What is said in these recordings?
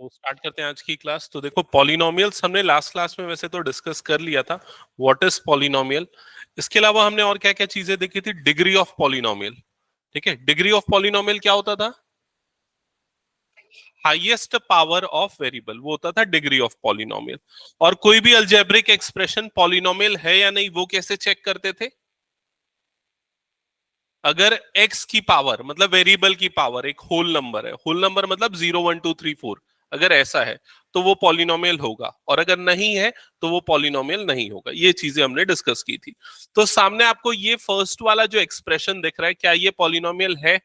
तो स्टार्ट करते हैं आज की क्लास। तो देखो, पॉलिनोमियल्स हमने लास्ट क्लास में वैसे तो डिस्कस कर लिया था, व्हाट इज पॉलिनोमियल। इसके अलावा हमने और क्या क्या चीजें देखी थी, डिग्री ऑफ पॉलिनोमियल। ठीक है, डिग्री ऑफ पॉलिनोमियल क्या होता था? हाईएस्ट पावर ऑफ वेरिएबल, वो होता था डिग्री ऑफ पॉलिनोमियल। और कोई भी अलजेब्रिक एक्सप्रेशन पॉलिनोमियल है या नहीं, वो कैसे चेक करते थे? अगर x की पावर मतलब वेरिएबल की पावर एक होल नंबर है, होल नंबर मतलब 0 1 2 3 4, अगर ऐसा है तो वो पॉलिनोमियल होगा, और अगर नहीं है तो वो पॉलिनोमियल नहीं होगा। ये चीजें हमने डिस्कस की थी। तो सामने आपको ये फर्स्ट वाला जो एक्सप्रेशन दिख रहा है, क्या ये पॉलिनोमियल है।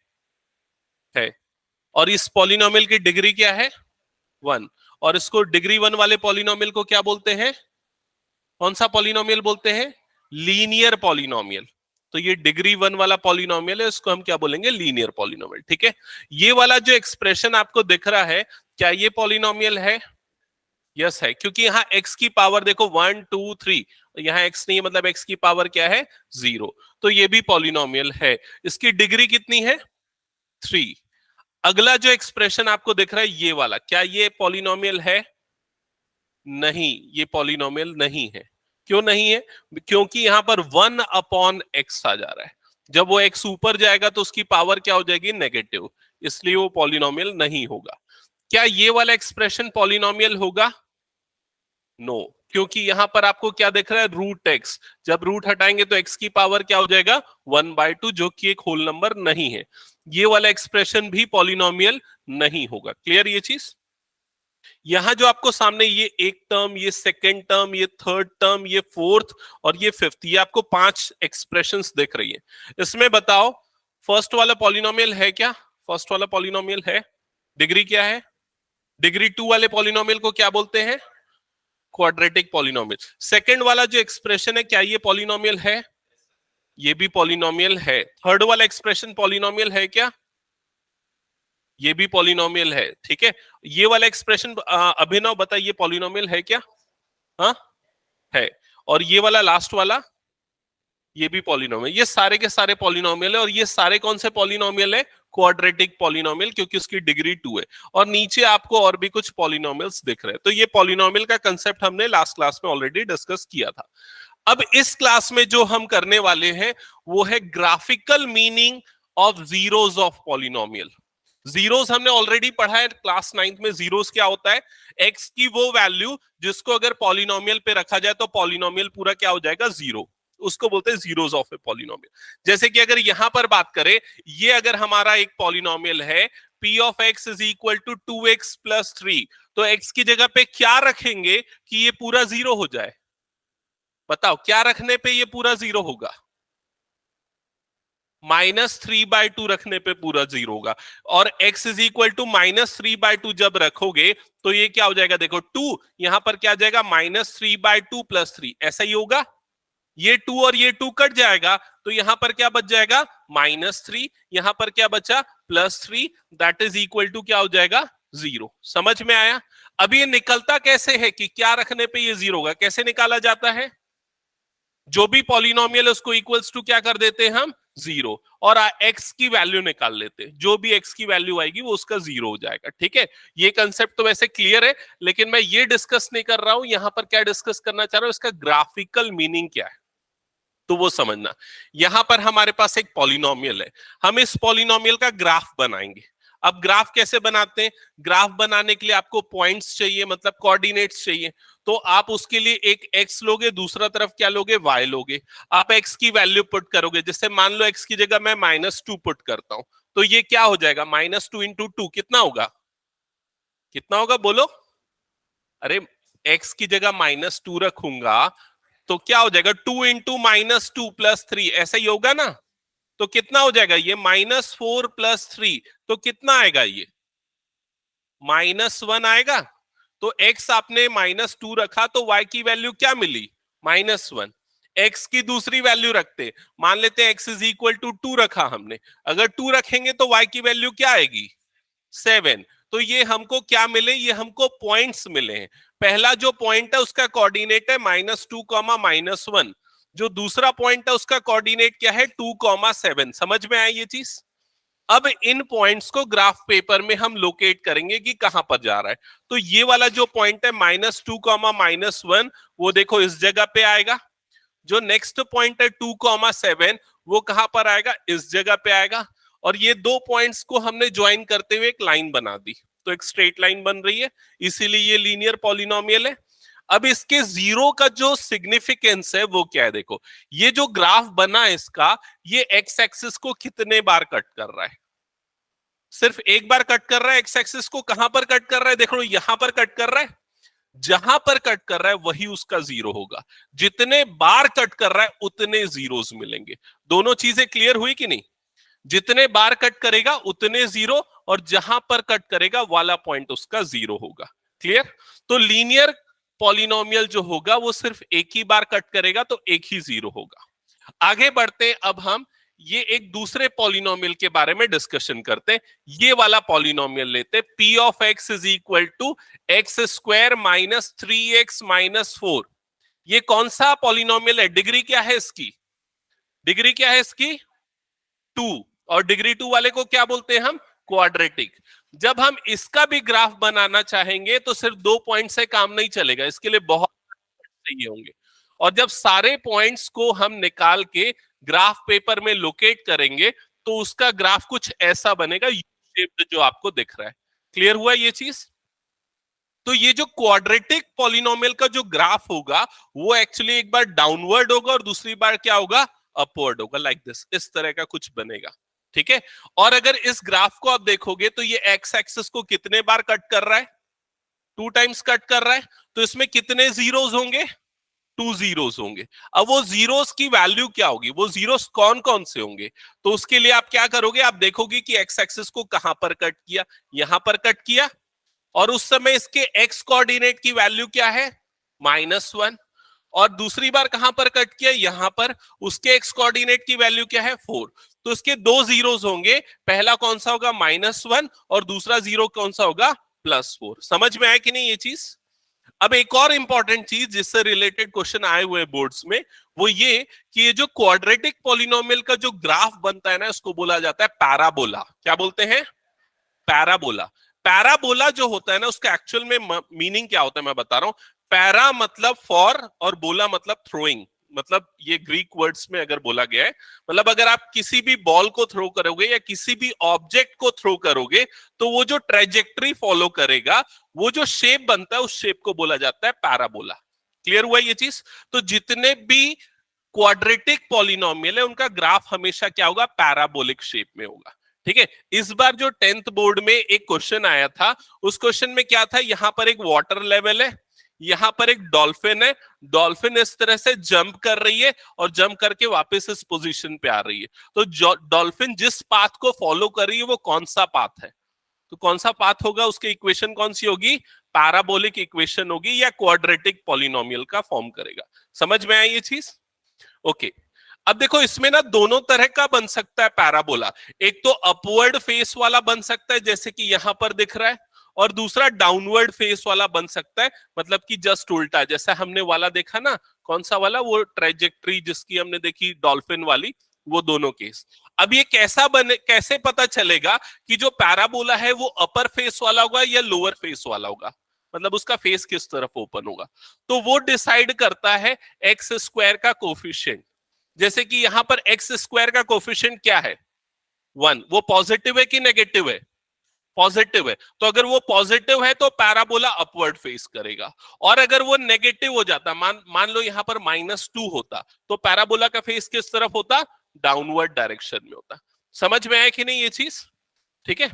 और इस पॉलिनोमियल की डिग्री क्या है? 1। और इसको डिग्री 1 वाले पॉलिनोमियल को क्या बोलते हैं? कौन सा पॉलिनोमियल बोलते हैं? Linear polynomial. तो ये डिग्री 1 वाला पॉलिनोमियल है, इसको हम क्या बोलेंगे? Linear polynomial. ठीक है, ये वाला जो एक्सप्रेशन आपको दिख रहा है, क्या ये पॉलिनोमियल है? यस है, क्योंकि यहाँ x की पावर देखो 1 2 3, यहाँ x नहीं है, मतलब x की पावर क्या है? 0। तो ये भी पॉलिनोमियल है। इसकी डिग्री कितनी है? 3। अगला जो एक्सप्रेशन आपको दिख रहा है ये वाला, क्या ये पॉलिनोमियल है? नहीं, ये पॉलिनोमियल नहीं है। क्यों नहीं है? क्योंकि यहां पर 1/x आ जा रहा है। जब वो x ऊपर जाएगा तो उसकी पावर क्या हो जाएगी? नेगेटिव। इसलिए वो पॉलिनोमियल नहीं होगा। क्या ये वाला एक्सप्रेशन पॉलिनोमियल होगा? नो, क्योंकि यहां पर आपको क्या दिख रहा है? Root x। जब रूट हटाएंगे तो x की पावर क्या हो जाएगा? 1/2, जो कि एक होल नंबर नहीं है। ये वाला एक्सप्रेशन भी पॉलिनोमियल नहीं होगा। क्लियर ये चीज? यहां जो आपको सामने ये एक टर्म, ये सेकेंड टर्म, ये थर्ड टर्म, ये फोर्थ और ये फिफ्थ, ये आपको 5 एक्सप्रेशंस दिख रही है। इसमें बताओ फर्स्ट वाला पॉलिनोमियल है क्या? फर्स्ट वाला पॉलिनोमियल है, डिग्री क्या है? डिग्री 2 वाले पॉलिनोमियल को क्या बोलते हैं? Quadratic polynomial. सेकेंड वाला जो एक्सप्रेशन है, क्या ये पॉलिनोमियल है? ये भी पॉलिनोमियल है। थर्ड वाला एक्सप्रेशन पॉलिनोमियल है क्या? ये भी पॉलिनोमियल है। ठीक है, ये वाला एक्सप्रेशन अभिनव बताइए, पॉलिनोमियल है क्या? हाँ है। और ये वाला लास्ट वाला, ये भी पॉलिनोमियल। ये सारे के सारे पॉलिनोमियल है, और ये सारे कौन से पॉलिनोमियल है? क्वाड्रेटिक पॉलिनोमियल, क्योंकि उसकी डिग्री 2 है। और नीचे आपको और भी कुछ पॉलिनोमियल्स दिख रहे हैं। तो ये पॉलिनोमियल का कंसेप्ट हमने लास्ट क्लास में ऑलरेडी डिस्कस किया था। अब इस क्लास में जो हम करने वाले हैं वो है graphical meaning of zeros of polynomial. Zeros हमने ऑलरेडी पढ़ा है क्लास 9th में। जीरोस क्या होता है? एक्स की वो वैल्यू जिसको अगर पॉलिनोमियल पे रखा जाए तो पॉलिनोमियल पूरा क्या हो जाएगा? 0। उसको बोलते हैं जीरोस ऑफ ए पॉलिनोमियल। जैसे कि अगर यहां पर बात करें, ये अगर हमारा एक पॉलिनोमियल है, p of x is equal to 2x plus 3, तो x की जगह पे क्या रखेंगे कि ये पूरा 0 हो जाए? बताओ, क्या रखने पे ये पूरा 0 होगा? -3/2 रखने पे पूरा 0 होगा। और x इज इक्वल टू -3/2 जब रखोगे तो ये क्या हो जाएगा? देखो 2 यहां पर क्या आ जाएगा? -3/2 प्लस 3, ऐसा ही होगा। ये 2 और ये 2 कट जाएगा, तो यहां पर क्या बच जाएगा? -3। यहां पर क्या बचा? +3। दैट इज इक्वल टू क्या हो जाएगा? 0। समझ में आया? अब ये निकलता कैसे है कि क्या रखने पे ये 0 होगा? कैसे निकाला जाता है? जो भी पॉलिनोमियल उसको इक्वल्स टू क्या कर देते हैं हम? 0। और x की वैल्यू निकाल लेते हैं। जो भी x की वैल्यू आएगी वो उसका 0 हो जाएगा। ठीक है, ये कंसेप्ट तो वैसे क्लियर है, लेकिन मैं ये डिस्कस नहीं कर रहा हूं। यहां पर क्या डिस्कस करना चाह रहा हूं? इसका ग्राफिकल मीनिंग क्या है, तो वो समझना। यहां पर हमारे पास एक पॉलिनोमियल है, हम इस पॉलिनोमियल का ग्राफ बनाएंगे। अब ग्राफ कैसे बनाते हैं? ग्राफ बनाने के लिए आपको पॉइंट्स चाहिए, मतलब कोऑर्डिनेट्स चाहिए। तो आप उसके लिए एक x लोगे, दूसरा तरफ क्या लोगे? y लोगे। आप x की वैल्यू पुट करोगे, जैसे मान लो x की जगह मैं -2 पुट करता हूं, तो ये क्या हो जाएगा? -2 इंटू 2 कितना होगा? कितना होगा बोलो? अरे, x की जगह -2 रखूंगा तो क्या हो जाएगा? 2 इंटू -2 प्लस 3, ऐसा ही होगा ना? तो कितना हो जाएगा ये? -4 प्लस 3, तो कितना आएगा ये? -1 आएगा। तो x आपने -2 रखा तो y की वैल्यू क्या मिली? -1। x की दूसरी वैल्यू रखते, मान लेते हैं x इज इक्वल टू 2 रखा हमने। अगर 2 रखेंगे तो y की वैल्यू क्या आएगी? 7। तो ये हमको क्या मिले? ये हमको पॉइंट्स मिले हैं। पहला जो पॉइंट है उसका कोऑर्डिनेट है -2, -1। जो दूसरा पॉइंट है उसका कोऑर्डिनेट क्या है? 2, 7। समझ में आया ये चीज? अब इन पॉइंट्स को ग्राफ पेपर में हम लोकेट करेंगे कि कहां पर जा रहा है। तो ये वाला जो पॉइंट है -2, -1, वो देखो इस जगह पे आएगा। जो नेक्स्ट पॉइंट है 2, 7, वो कहां पर आएगा, इस जगह पे आएगा। और ये दो पॉइंट्स को हमने ज्वाइन करते हुए एक लाइन बना दी, तो एक स्ट्रेट लाइन बन रही है, इसीलिए ये लीनियर पॉलिनोमियल है। अब इसके जीरो का जो सिग्निफिकेंस है वो क्या है, देखो ये जो ग्राफ बना है इसका, ये एक्स एक्सिस को कितने बार कट कर रहा है, सिर्फ एक बार कट कर रहा है। एक्स एक्सिस को कहां पर कट कर रहा है, देखो यहां पर कट कर रहा है, जहां पर कट कर रहा है वही उसका जीरो होगा। जितने बार कट कर रहा है उतने जीरोस मिलेंगे। दोनों चीजें क्लियर हुई कि नहीं, जितने बार कट करेगा उतने जीरो, और जहां पर कट करेगा वाला पॉइंट उसका जीरो होगा। क्लियर। तो लीनियर पॉलिनोमियल जो होगा वो सिर्फ एक ही बार कट करेगा, तो एक ही जीरो होगा। आगे बढ़ते अब हम ये एक दूसरे पॉलिनोमियल के बारे में डिस्कशन करते हैं। ये वाला पॉलिनोमियल लेते, p of x is equal to x² - 3x - 4। ये कौन सा पॉलिनोमियल है, डिग्री क्या है इसकी, डिग्री क्या है इसकी 2, और डिग्री 2 वाले को क्या बोलते हैं हम, क्वाड्रेटिक। जब हम इसका भी ग्राफ बनाना चाहेंगे तो सिर्फ 2 पॉइंट से काम नहीं चलेगा, इसके लिए बहुत चाहिए होंगे। और जब सारे पॉइंट्स को हम निकाल के ग्राफ पेपर में लोकेट करेंगे तो उसका ग्राफ कुछ ऐसा बनेगा, यू शेप्ड, जो आपको दिख रहा है। क्लियर हुआ ये चीज। तो ये जो क्वाड्रेटिक पॉलिनोमियल का जो ग्राफ होगा वो एक्चुअली एक बार डाउनवर्ड होगा और दूसरी बार क्या होगा, अपवर्ड होगा, लाइक दिस, इस तरह का कुछ बनेगा। ठीक है। और अगर इस ग्राफ को आप देखोगे तो ये एक्स एक्सिस को कितने बार कट कर रहा है, 2 टाइम्स कट कर रहा है। तो इसमें कितने जीरोस होंगे, 2 जीरोस होंगे। अब वो जीरोस की वैल्यू क्या होगी, वो जीरोस कौन कौन से होंगे, तो उसके लिए आप क्या करोगे, आप देखोगे कि एक्स एक्सिस को कहां पर कट किया, यहां पर कट किया, और उस समय इसके एक्स कोऑर्डिनेट की वैल्यू क्या है, -1। और दूसरी बार कहां पर कट किया, यहां पर, उसके एक्स कोऑर्डिनेट की वैल्यू क्या है, 4। तो इसके दो जीरोस होंगे, पहला कौन सा होगा, -1, और दूसरा जीरो कौन सा होगा, +4। समझ में आया कि नहीं ये चीज। अब एक और इंपॉर्टेंट चीज जिससे रिलेटेड क्वेश्चन आए हुए बोर्ड्स में, वो ये कि ये जो क्वाड्रेटिक पॉलिनोमियल का जो ग्राफ बनता है ना, उसको बोला जाता है पैराबोला। क्या बोलते हैं, पैराबोला। पैराबोला जो होता है ना, उसका एक्चुअल में मीनिंग क्या होता है मैं बता रहा हूं। पैरा मतलब फॉर, और बोला मतलब थ्रोइंग, मतलब ये ग्रीक वर्ड्स में अगर बोला गया है, मतलब अगर आप किसी भी बॉल को थ्रो करोगे या किसी भी ऑब्जेक्ट को थ्रो करोगे तो वो जो ट्रेजेक्टरी फॉलो करेगा, वो जो शेप बनता है, उस शेप को बोला जाता है पैराबोला। क्लियर हुआ ये चीज। तो जितने भी क्वाड्रेटिक पॉलिनोमियल है उनका ग्राफ हमेशा क्या होगा, पैराबोलिक शेप में होगा। ठीक है। इस बार जो 10th बोर्ड में एक क्वेश्चन आया था, उस क्वेश्चन में क्या था, यहां पर एक वाटर लेवल है, यहां पर एक डॉल्फिन है, डॉल्फिन इस तरह से जंप कर रही है और जंप करके वापस इस पोजीशन पे आ रही है। तो डॉल्फिन जिस पाथ को फॉलो कर रही है वो कौन सा पाथ है, तो कौन सा पाथ होगा, उसकी इक्वेशन कौन सी होगी, पैराबोलिक इक्वेशन होगी, या क्वाड्रेटिक पॉलिनोमियल का फॉर्म करेगा। समझ में आई ये चीज। ओके। अब देखो इसमें ना दोनों तरह का बन सकता है पैराबोला। एक तो अपवर्ड फेस वाला बन सकता है जैसे कि यहां पर दिख रहा है, और दूसरा डाउनवर्ड फेस वाला बन सकता है, मतलब कि जस्ट उल्टा, जैसा हमने वाला देखा ना, कौन सा वाला, वो ट्रेजेक्ट्री जिसकी हमने देखी डॉल्फिन वाली, वो दोनों केस। अब ये कैसा बने, कैसे पता चलेगा कि जो पैराबोला है वो अपर फेस वाला होगा या लोअर फेस वाला होगा, मतलब उसका फेस किस तरफ ओपन होगा। तो वो डिसाइड करता है x² का कोफिशिएंट। जैसे कि यहां पर x² का कोफिशिएंट क्या है, 1। वो पॉजिटिव है कि नेगेटिव है, पॉजिटिव है। तो अगर वो पॉजिटिव है तो पैराबोला अपवर्ड फेस करेगा, और अगर वो नेगेटिव हो जाता, मान लो यहां पर -2 होता, तो पैराबोला का फेस किस तरफ होता, डाउनवर्ड डायरेक्शन में होता। समझ में आया कि नहीं ये चीज। ठीक है।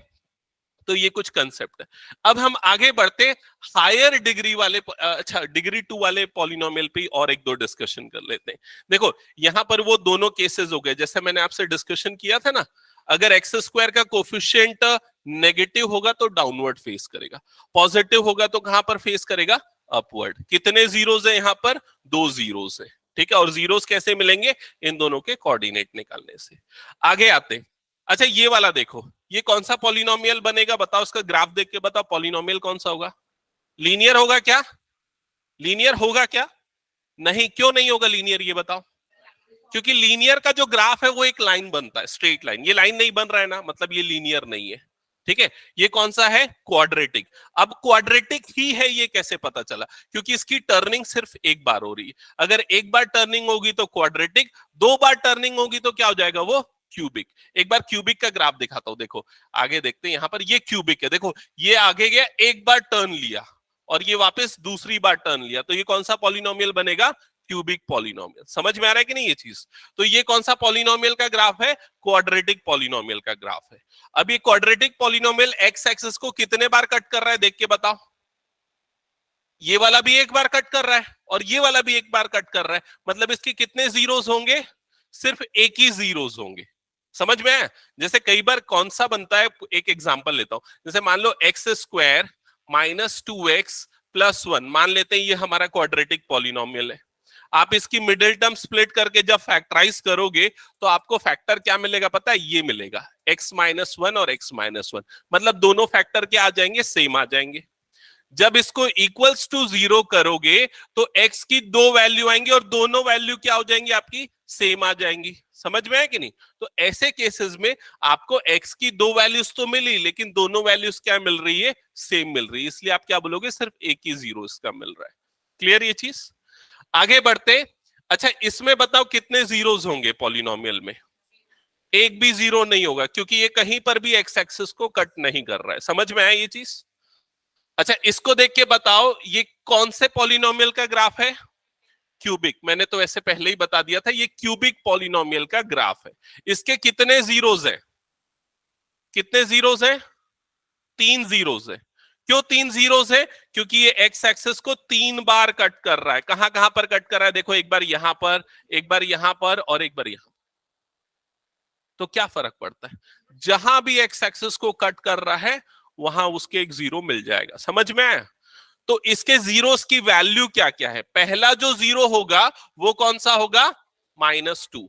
तो ये कुछ कंसेप्ट है। अब हम आगे बढ़ते हायर डिग्री वाले, अच्छा डिग्री 2 वाले पॉलिनोमियल पे और एक दो डिस्कशन कर लेते हैं। देखो यहां पर वो दोनों केसेस हो गए, जैसे मैंने आपसे डिस्कशन किया था ना, अगर x² का कोफिशिएंट नेगेटिव होगा तो डाउनवर्ड फेस करेगा, पॉजिटिव होगा तो कहां पर फेस करेगा, अपवर्ड। कितने जीरोस है यहां पर, 2 जीरोस है। ठीक है। और जीरोस कैसे मिलेंगे, इन दोनों के कोऑर्डिनेट निकालने से। आगे आते। अच्छा ये वाला देखो, ये कौन सा पॉलिनोमियल बनेगा, बताओ, उसका ग्राफ देख के बताओ पॉलिनोमियल कौन सा होगा। लीनियर होगा क्या, लीनियर होगा क्या, नहीं, क्यों नहीं होगा लीनियर, ये बताओ। क्योंकि लीनियर का जो ग्राफ है वो एक लाइन बनता है, स्ट्रेट लाइन। ये लाइन नहीं बन रहा है ना, मतलब ये लीनियर नहीं है। ठीक है, ये कौन सा है? क्वाड्रेटिक। अब क्वाड्रेटिक ही है ये कैसे पता चला? क्योंकि इसकी टर्निंग सिर्फ एक बार हो रही है। अगर एक बार टर्निंग होगी तो क्वाड्रेटिक, दो बार टर्निंग होगी तो क्या हो जाएगा? वो क्यूबिक। एक बार क्यूबिक का ग्राफ दिखाता हूं, देखो आगे देखते हैं। यहां पर ये क्यूबिक है, देखो ये आगे गया, एक बार टर्न लिया और ये वापस दूसरी बार टर्न लिया, तो ये कौन सा पॉलिनोमियल बनेगा? Cubic polynomial. समझ में आ रहा है कि नहीं ये चीज? तो ये कौन सा पॉलिनोमियल का ग्राफ है? क्वाड्रेटिक पॉलिनोमियल का ग्राफ है। अब ये क्वाड्रेटिक पॉलिनोमियल एक्स एक्सिस को कितने बार कट कर रहा है देख के बताओ। ये वाला भी एक बार कट कर रहा है और ये वाला भी एक बार कट कर रहा है, मतलब इसके कितने जीरोस होंगे? सिर्फ एक ही जीरोस होंगे। समझ में आया? जैसे कई बार कौन सा बनता है, एक एग्जांपल लेता हूं। जैसे मान लो X square minus 2x plus 1, मान लेते हैं ये हमारा क्वाड्रेटिक पॉलिनोमियल है। आप इसकी मिडिल टर्म स्प्लिट करके जब फैक्टराइज करोगे तो आपको फैक्टर क्या मिलेगा पता है? ये मिलेगा x माइनस 1 और x माइनस 1, मतलब दोनों फैक्टर क्या आ जाएंगे? सेम आ जाएंगे। जब इसको इक्वल्स टू 0 करोगे तो x की दो वैल्यू आएंगी और दोनों वैल्यू क्या हो जाएंगी? आपकी सेम आ जाएंगी। समझ में है कि नहीं? तो ऐसे केसेस में आपको x की दो वैल्यूज तो मिली, लेकिन दोनों वैल्यूज क्या मिल रही है? सेम मिल रही है। इसलिए आप क्या बोलोगे? सिर्फ एक ही जीरो इसका मिल रहा है। क्लियर ये चीज? आगे बढ़ते। अच्छा, इसमें बताओ कितने जीरोस होंगे पॉलिनोमियल में? एक भी जीरो नहीं होगा, क्योंकि ये कहीं पर भी एक्स एक्सिस को कट नहीं कर रहा है। समझ में आया ये चीज? अच्छा, इसको देख के बताओ ये कौन से पॉलिनोमियल का ग्राफ है? क्यूबिक। मैंने तो ऐसे पहले ही बता दिया था, ये क्यूबिक पॉलिनोमियल का ग्राफ है। इसके कितने जीरोस हैं? कितने जीरोस हैं? 3 जीरोस है। क्यों 3 जीरोस है? क्योंकि ये एक्स एक्सिस को 3 बार कट कर रहा है। कहां कहां पर कट कर रहा है? देखो, एक बार यहां पर, एक बार यहां पर और एक बार यहां। तो क्या फर्क पड़ता है? जहां भी एक्स एक्सिस को कट कर रहा है वहां उसके एक जीरो मिल जाएगा। समझ में आया? तो इसके जीरोस की वैल्यू क्या क्या है? पहला जो जीरो होगा वो कौन सा होगा? -2।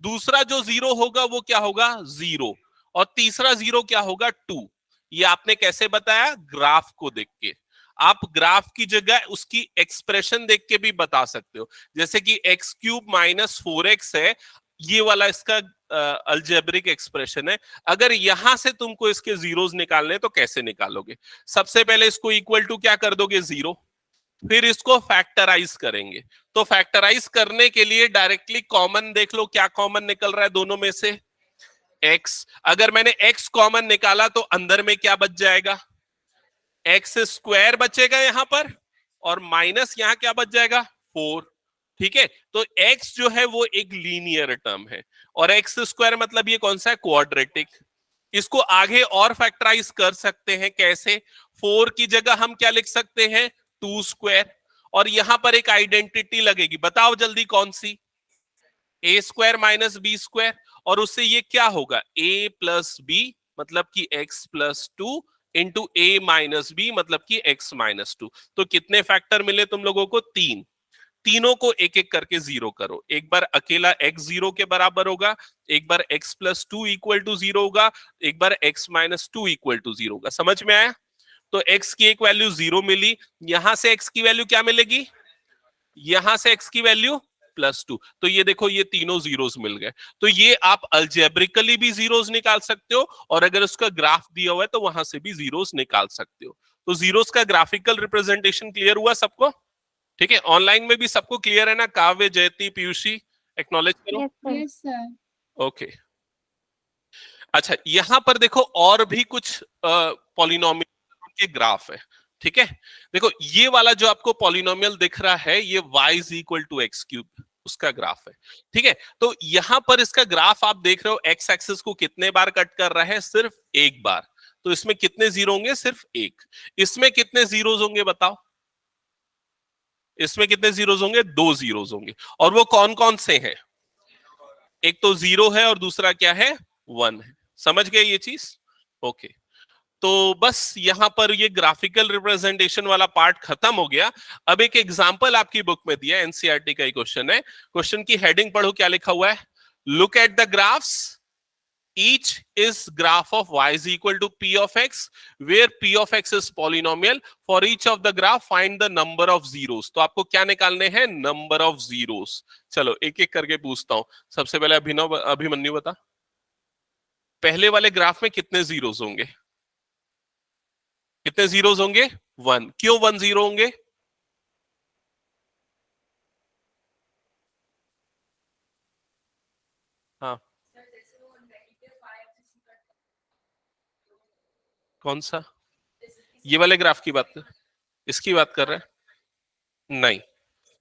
दूसरा जो जीरो होगा वो क्या होगा? 0। और तीसरा जीरो क्या होगा? 2। ये आपने कैसे बताया? ग्राफ को देख के। आप ग्राफ की जगह उसकी एक्सप्रेशन देख के भी बता सकते हो। जैसे कि x³ माइनस 4x है, ये वाला इसका अल्जेब्रिक एक्सप्रेशन है। अगर यहां से तुमको इसके जीरोस निकालने तो कैसे निकालोगे? सबसे पहले इसको इक्वल टू क्या कर दोगे? 0। फिर इसको फैक्टराइज करेंगे। तो फैक्टराइज करने के लिए डायरेक्टली कॉमन देख लो, क्या कॉमन निकल रहा है दोनों में से? x। अगर मैंने x कॉमन निकाला तो अंदर में क्या बच जाएगा? एक्स स्क्वायर बचेगा यहां पर, और माइनस यहां क्या बच जाएगा? 4। ठीक है, तो x जो है वो एक लीनियर टर्म है, और एक्स स्क्वायर मतलब ये कौन सा है? क्वाड्रेटिक। इसको आगे और फैक्टराइज कर सकते हैं। कैसे? 4 की जगह हम क्या लिख सकते हैं? 2 स्क्वायर। और यहां पर एक आइडेंटिटी लगेगी, बताओ जल्दी कौन सी? ए स्क्वायर माइनस बी स्क्वायर। और उससे ये क्या होगा? a प्लस बी मतलब कि x प्लस 2 इंटू ए माइनस बी मतलब कि x माइनस 2। तो कितने फैक्टर मिले तुम लोगों को? 3। तीनों को एक एक करके जीरो करो। एक बार अकेला x 0 के बराबर होगा, एक बार x प्लस 2 इक्वल टू 0 होगा, एक बार x माइनस 2 इक्वल टू 0 होगा। समझ में आया? तो x की एक वैल्यू 0 मिली, यहां से x की वैल्यू क्या मिलेगी? यहां से x की वैल्यू +2। तो ये देखो, ये तीनों जीरोस मिल गए। तो ये आप अल्जेब्रिकली भी जीरोस निकाल सकते हो, और अगर उसका ग्राफ दिया हुआ है तो वहां से भी जीरोस निकाल सकते हो। तो जीरोस का ग्राफिकल रिप्रेजेंटेशन क्लियर हुआ सबको? ठीक है, ऑनलाइन में भी सबको क्लियर है ना? काव्य, जयती, पीयूषी, एक्नॉलेज करो। Yes sir. ओके। अच्छा, यहां पर देखो और भी कुछ पॉलिनोमियल के ग्राफ है। ठीक है, देखो ये वाला जो आपको पॉलिनोमियल दिख रहा है, ये y is equal to x³ उसका ग्राफ है। ठीक है, तो यहां पर इसका ग्राफ आप देख रहे हो, एक्स एक्सिस को कितने बार कट कर रहा है? सिर्फ एक बार। तो इसमें कितने जीरो होंगे? सिर्फ एक। इसमें कितने जीरोस होंगे बताओ? इसमें कितने जीरोस होंगे? 2 जीरोस होंगे। और वो कौन कौन से हैं? एक तो 0 है और दूसरा क्या है? 1 है। समझ गए ये चीज? ओके। तो बस यहां पर ये ग्राफिकल रिप्रेजेंटेशन वाला पार्ट खत्म हो गया। अब एक एग्जांपल आपकी बुक में दिया, एनसीईआरटी का ही क्वेश्चन है। क्वेश्चन की हेडिंग पढ़ो, क्या लिखा हुआ है? Look at the graphs each is graph of y is equal to p of x, where p of x is polynomial. For each of the graph find the number of zeros. तो आपको क्या निकालने हैं? number of zeros. चलो एक एक करके पूछता हूं. सबसे पहले अभिमन्यु बता, पहले वाले ग्राफ में कितने जीरोस होंगे? कितने जीरोस होंगे? 1. क्यों 1 जीरो होंगे? हाँ, कौन सा? ये वाले ग्राफ की बात, इसकी बात कर रहे हैं? नहीं,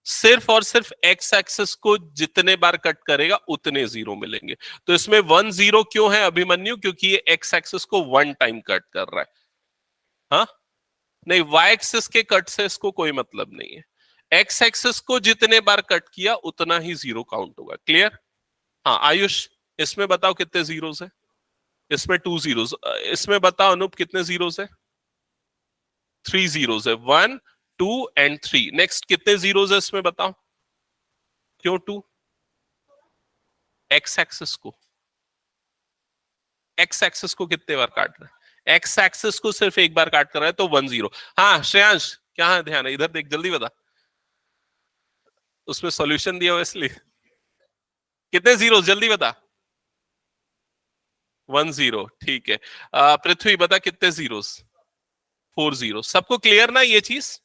सिर्फ और सिर्फ एक्स एक्सिस को जितने बार कट करेगा उतने जीरो मिलेंगे. तो इसमें 1 जीरो क्यों है अभिमन्यु? क्योंकि ये एक्स एक्सिस को 1 टाइम कट कर रहा है. हाँ, नहीं, वाई एक्सिस के कट से इसको कोई मतलब नहीं है. एक्स एक्सिस को जितने बार कट किया उतना ही जीरो काउंट होगा. क्लियर? हाँ आयुष, इसमें बताओ कितने जीरोस है? इसमें 2 जीरोस. इसमें बताओ अनूप कितने जीरोस है? 3 जीरोस है. 1 2 एंड 3. नेक्स्ट कितने जीरोस है इसमें बताओ? क्यों 2? एक्स एक्सिस को, एक्स एक्सिस को कितने बार काट रहा है? एक्स एक्सिस को सिर्फ एक बार काट कर रहा है तो 1 जीरो. हाँ श्रेयांश, क्या है ध्यान है? इधर देख, जल्दी बता. उसमें सॉल्यूशन दिया हुआ इसलिए. कितने जीरो जल्दी बता. 1 जीरो. ठीक है. पृथ्वी बता कितने जीरोस? 4 जीरो. सबको क्लियर ना ये चीज?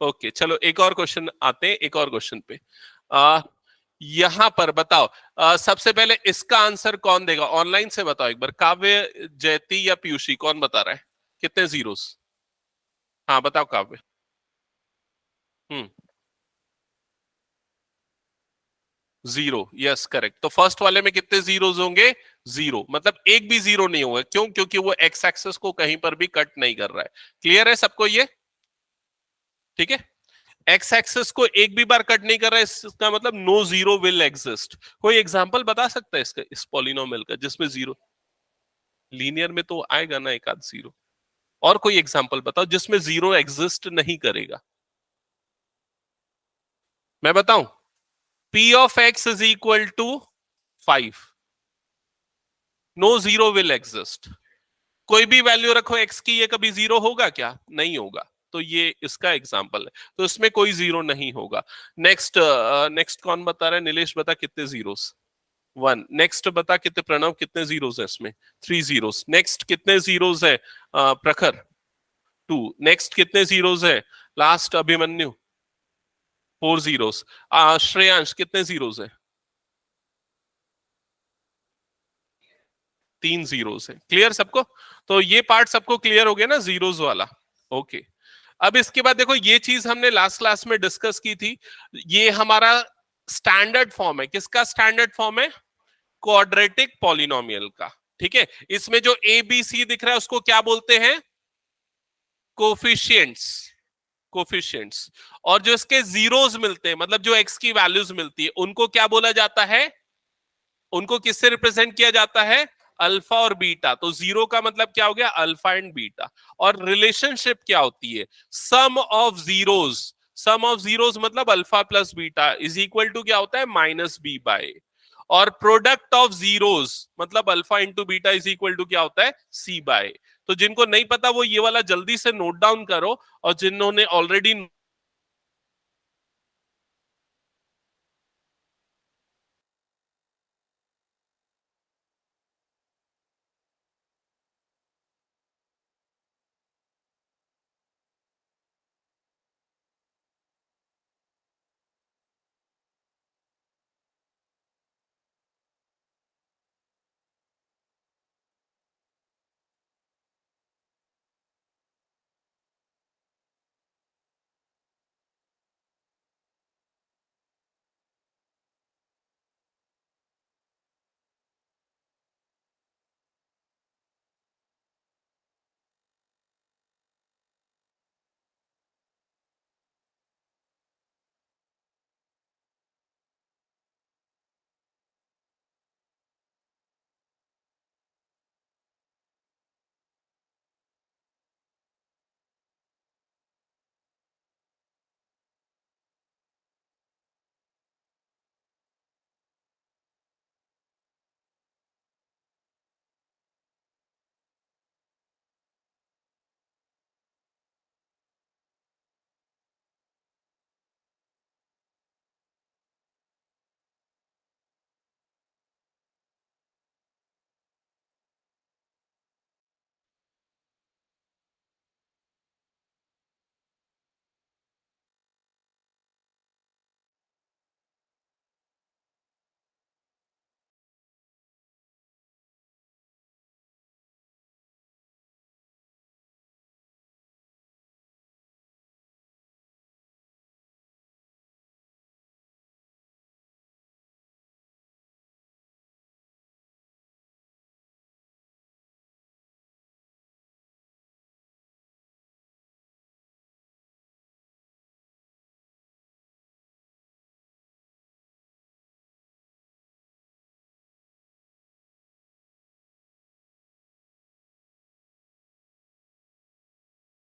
ओके चलो एक और क्वेश्चन आते हैं, एक और क्वेश्चन पे. यहां पर बताओ, सबसे पहले इसका आंसर कौन देगा? ऑनलाइन से बताओ एक बार. काव्य, जयती या पीयूषी, कौन बता रहा है? कितने जीरोस? हाँ बताओ काव्य. 0. Yes correct. तो फर्स्ट वाले में कितने जीरोस होंगे? 0. मतलब एक भी जीरो नहीं होगा. क्यों? क्योंकि वो एक्स एक्सिस को कहीं पर भी कट नहीं कर रहा है. क्लियर है सबको ये? ठीक है. एक्स एक्सिस को एक भी बार कट नहीं कर रहा है, इसका मतलब नो जीरो विल एग्जिस्ट. कोई एग्जांपल बता सकता है इसका, इस पॉलिनोमियल का जिसमें जीरो? लीनियर में तो आएगा ना एक आध जीरो. और कोई एग्जांपल बताओ जिसमें जीरो एग्जिस्ट नहीं करेगा. मैं बताऊं? P of x is equal to 5. No zero will exist. कोई भी वैल्यू रखो एक्स की, ये कभी जीरो होगा क्या? नहीं होगा. तो ये इसका एग्जांपल है. तो इसमें कोई जीरो नहीं होगा. नेक्स्ट, नेक्स्ट कौन बता रहा है? नीलेश बता कितने जीरोस? 1. नेक्स्ट बता कितने, प्रणव कितने जीरोस है इसमें? 3 जीरोस. नेक्स्ट कितने जीरोस है प्रखर? 2. नेक्स्ट कितने जीरोस है लास्ट अभिमन्यु? 4 जीरोस. श्रेयांश कितने जीरोस है? 3 जीरोस है. क्लियर सबको? तो ये पार्ट सबको क्लियर हो गया ना जीरोस वाला? ओके. अब इसके बाद देखो, ये चीज हमने लास्ट क्लास में डिस्कस की थी. ये हमारा स्टैंडर्ड फॉर्म है. किसका स्टैंडर्ड फॉर्म है? क्वाड्रेटिक पॉलिनोमियल का. ठीक है. इसमें जो ए बी सी दिख रहा है उसको क्या बोलते हैं? कोफिशिएंट्स. कोफिशिएंट्स. और जो इसके जीरोस मिलते हैं, मतलब जो एक्स की वैल्यूज मिलती है, उनको क्या बोला जाता है? उनको किससे रिप्रेजेंट किया जाता है? अल्फा और बीटा. तो जीरो का मतलब क्या हो गया? Alpha and beta. और रिलेशनशिप क्या होती है? Sum of zeros. Sum of zeros मतलब alpha plus beta is equal to क्या होता है? Minus B by. और प्रोडक्ट ऑफ जीरोस मतलब alpha into beta is equal to क्या होता है? C by. तो जिनको नहीं पता वो ये वाला जल्दी से नोट डाउन करो, और जिन्होंने ऑलरेडी